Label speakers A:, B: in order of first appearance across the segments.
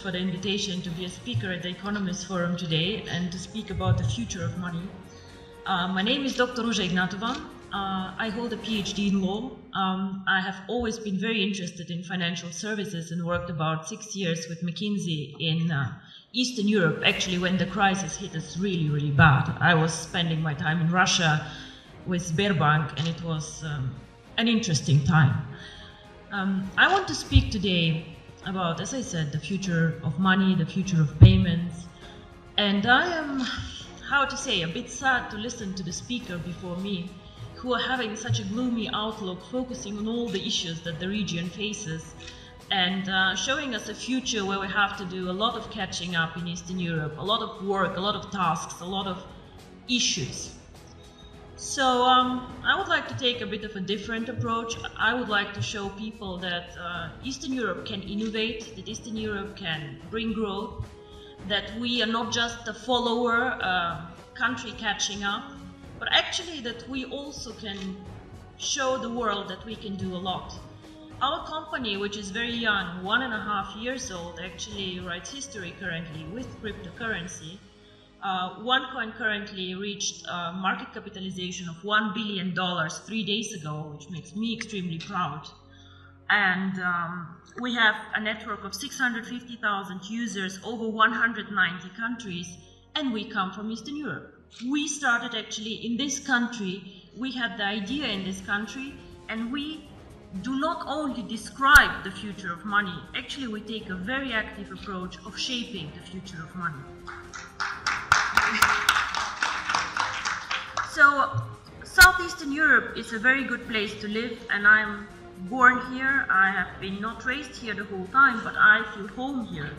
A: for the invitation to be a speaker at the Economist Forum today and to speak about the future of money. My name is Dr. Ruja Ignatova. I hold a PhD in law. I have always been very interested in financial services and worked about 6 years with McKinsey in Eastern Europe, actually when the crisis hit us really, really bad. I was spending my time in Russia with Sberbank, and it was an interesting time. I want to speak today about, as I said, the future of money, the future of payments. And I am, how to say, a bit sad to listen to the speaker before me, who are having such a gloomy outlook, focusing on all the issues that the region faces, and showing us a future where we have to do a lot of catching up in Eastern Europe, a lot of work, a lot of tasks, a lot of issues. So I would like to take a bit of a different approach. I would like to show people that Eastern Europe can innovate, that Eastern Europe can bring growth, that we are not just a follower country catching up, but actually that we also can show the world that we can do a lot. Our company, which is very young, 1.5 years old, actually writes history currently with cryptocurrency. OneCoin currently reached a market capitalization of $1 billion 3 days ago, which makes me extremely proud. And we have a network of 650,000 users over 190 countries, and we come from Eastern Europe. We started actually in this country, we had the idea in this country, and we do not only describe the future of money, actually we take a very active approach of shaping the future of money. So, Southeastern Europe is a very good place to live, and I'm born here. I have been not raised here the whole time, but I feel home here.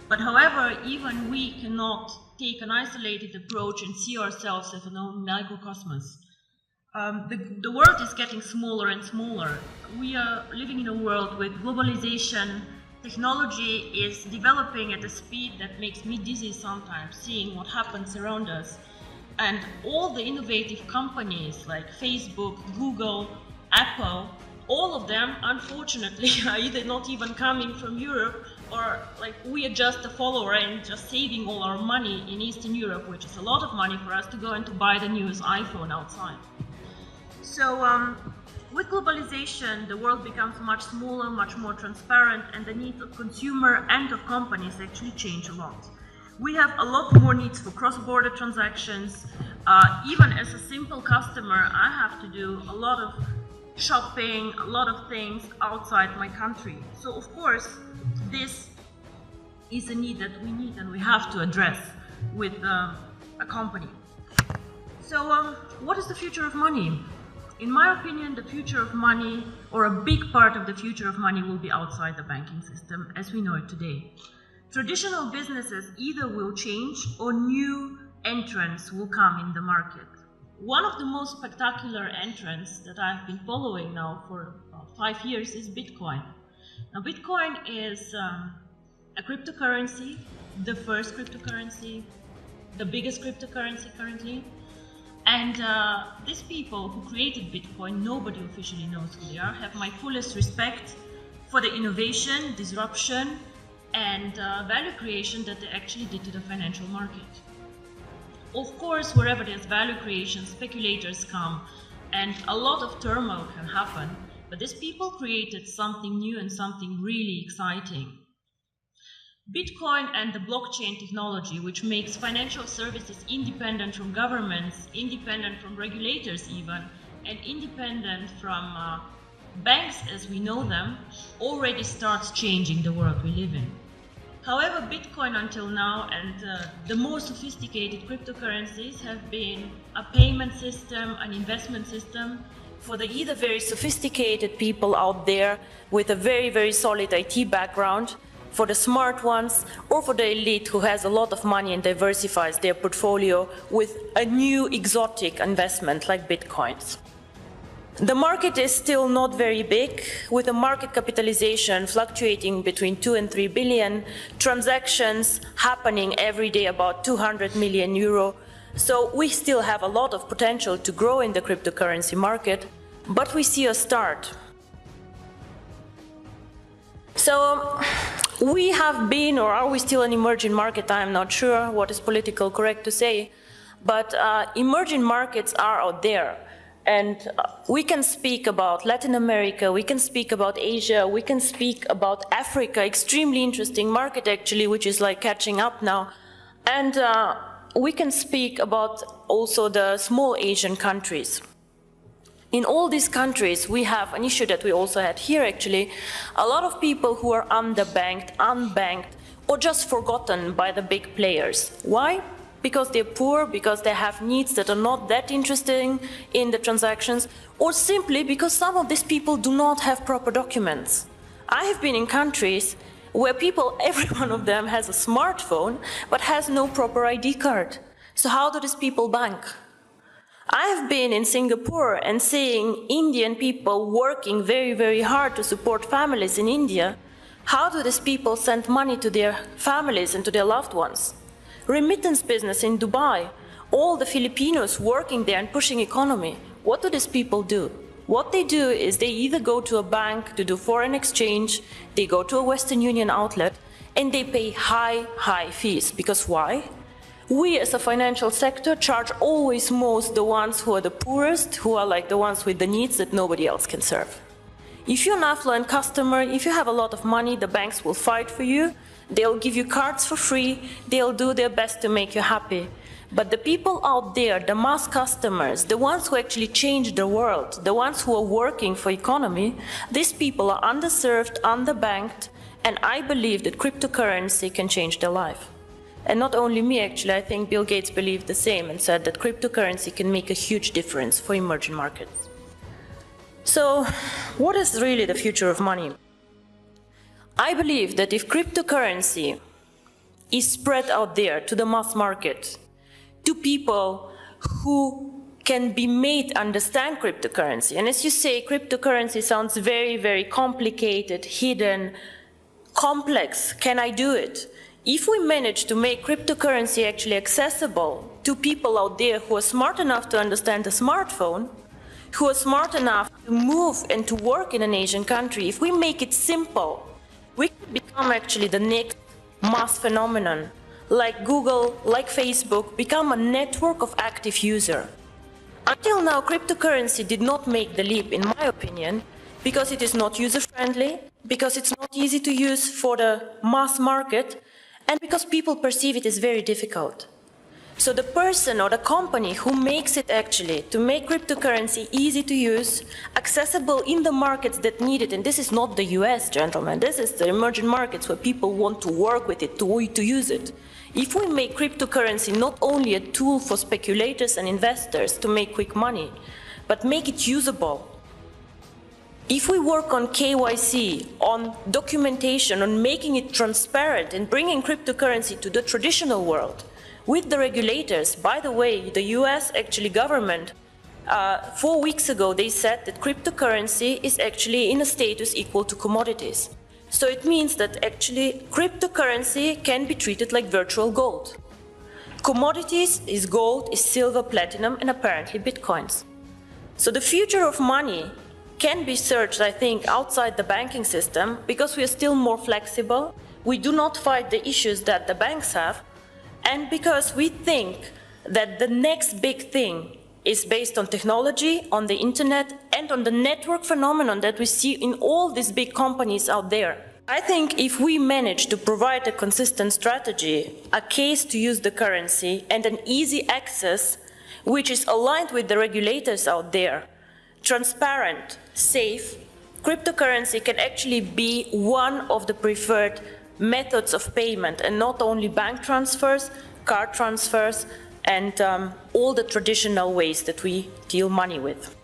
A: But however, even we cannot take an isolated approach and see ourselves as an own microcosmos. The world is getting smaller and smaller. We are living in a world with globalization. Technology is developing at a speed that makes me dizzy sometimes, seeing what happens around us. And all the innovative companies like Facebook, Google, Apple, all of them, unfortunately, are either not even coming from Europe, or like we are just a follower and just saving all our money in Eastern Europe, which is a lot of money for us to go and to buy the newest iPhone outside. So with globalization, the world becomes much smaller, much more transparent, and the needs of consumer and of companies actually change a lot. We have a lot more needs for cross-border transactions. Even as a simple customer, I have to do a lot of shopping, a lot of things outside my country. So of course, this is a need that we need and we have to address with a company. So what is the future of money? In my opinion, the future of money, or a big part of the future of money, will be outside the banking system as we know it today. Traditional businesses either will change or new entrants will come in the market. One of the most spectacular entrants that I've been following now for about 5 years is Bitcoin. Now, Bitcoin is a cryptocurrency, the first cryptocurrency, the biggest cryptocurrency currently. And these people who created Bitcoin, nobody officially knows who they are, have my fullest respect for the innovation, disruption, and value creation that they actually did to the financial market. Of course, wherever there's value creation, speculators come, and a lot of turmoil can happen, but these people created something new and something really exciting. Bitcoin and the blockchain technology, which makes financial services independent from governments, independent from regulators even, and independent from banks as we know them, already starts changing the world we live in. However, Bitcoin until now and the more sophisticated cryptocurrencies have been a payment system, an investment system for the either very sophisticated people out there with a very, very solid IT background, for the smart ones, or for the elite who has a lot of money and diversifies their portfolio with a new exotic investment like Bitcoins. The market is still not very big, with a market capitalization fluctuating between 2 and 3 billion, transactions happening every day about 200 million euro. So we still have a lot of potential to grow in the cryptocurrency market, but we see a start. So We have been, or are we still an emerging market? I'm not sure what is politically correct to say, but emerging markets are out there. And we can speak about Latin America, we can speak about Asia, we can speak about Africa, extremely interesting market actually, which is like catching up now. And we can speak about also the small Asian countries. In all these countries, we have an issue that we also had here actually, a lot of people who are underbanked, unbanked, or just forgotten by the big players. Why? Because they're poor, because they have needs that are not that interesting in the transactions, or simply because some of these people do not have proper documents. I have been in countries where people, every one of them has a smartphone, but has no proper ID card. So how do these people bank? I have been in Singapore and seeing Indian people working very, very hard to support families in India. How do these people send money to their families and to their loved ones? Remittance business in Dubai, all the Filipinos working there and pushing economy. What do these people do? What they do is they either go to a bank to do foreign exchange, they go to a Western Union outlet, and they pay high fees. Because why? We as a financial sector charge always most the ones who are the poorest, who are like the ones with the needs that nobody else can serve. If you're an affluent customer, if you have a lot of money, the banks will fight for you. They'll give you cards for free, they'll do their best to make you happy. But the people out there, the mass customers, the ones who actually change the world, the ones who are working for economy, these people are underserved, underbanked, and I believe that cryptocurrency can change their life. And not only me, actually, I think Bill Gates believed the same and said that cryptocurrency can make a huge difference for emerging markets. So, what is really the future of money? I believe that if cryptocurrency is spread out there to the mass market, to people who can be made understand cryptocurrency, and as you say, cryptocurrency sounds very, very complicated, hidden, complex. Can I do it? If we manage to make cryptocurrency actually accessible to people out there who are smart enough to understand a smartphone, who are smart enough to move and to work in an Asian country, if we make it simple, we can become actually the next mass phenomenon, like Google, like Facebook, become a network of active users. Until now, cryptocurrency did not make the leap, in my opinion, because it is not user-friendly, because it's not easy to use for the mass market, and because people perceive it as very difficult. So the person or the company who makes it actually to make cryptocurrency easy to use, accessible in the markets that need it, and this is not the US, gentlemen, this is the emerging markets where people want to work with it, to use it. If we make cryptocurrency not only a tool for speculators and investors to make quick money, but make it usable, if we work on KYC, on documentation, on making it transparent and bringing cryptocurrency to the traditional world, with the regulators, by the way, the US actually government, 4 weeks ago, they said that cryptocurrency is actually in a status equal to commodities. So it means that actually cryptocurrency can be treated like virtual gold. Commodities is gold, is silver, platinum, and apparently bitcoins. So the future of money can be searched, I think, outside the banking system because we are still more flexible. We do not fight the issues that the banks have. And because we think that the next big thing is based on technology, on the internet, and on the network phenomenon that we see in all these big companies out there. I think if we manage to provide a consistent strategy, a case to use the currency, and an easy access, which is aligned with the regulators out there, transparent, safe, cryptocurrency can actually be one of the preferred methods of payment, and not only bank transfers, card transfers, and all the traditional ways that we deal money with.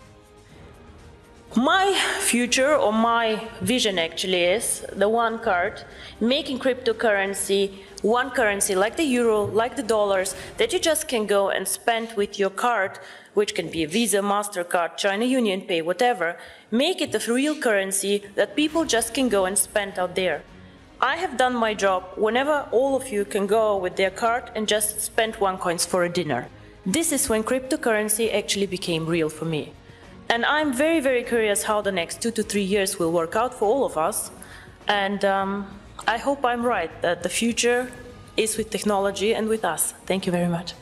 A: My future, or my vision actually, is the one card, making cryptocurrency one currency like the euro, like the dollars, that you just can go and spend with your card, which can be a Visa, MasterCard, China Union Pay, whatever. Make it a real currency that people just can go and spend out there. I have done my job whenever all of you can go with their card and just spend OneCoins for a dinner. This is when cryptocurrency actually became real for me. And I'm very, very curious how the next 2 to 3 years will work out for all of us. And
B: I hope I'm right that the future is with technology and with us. Thank you very much.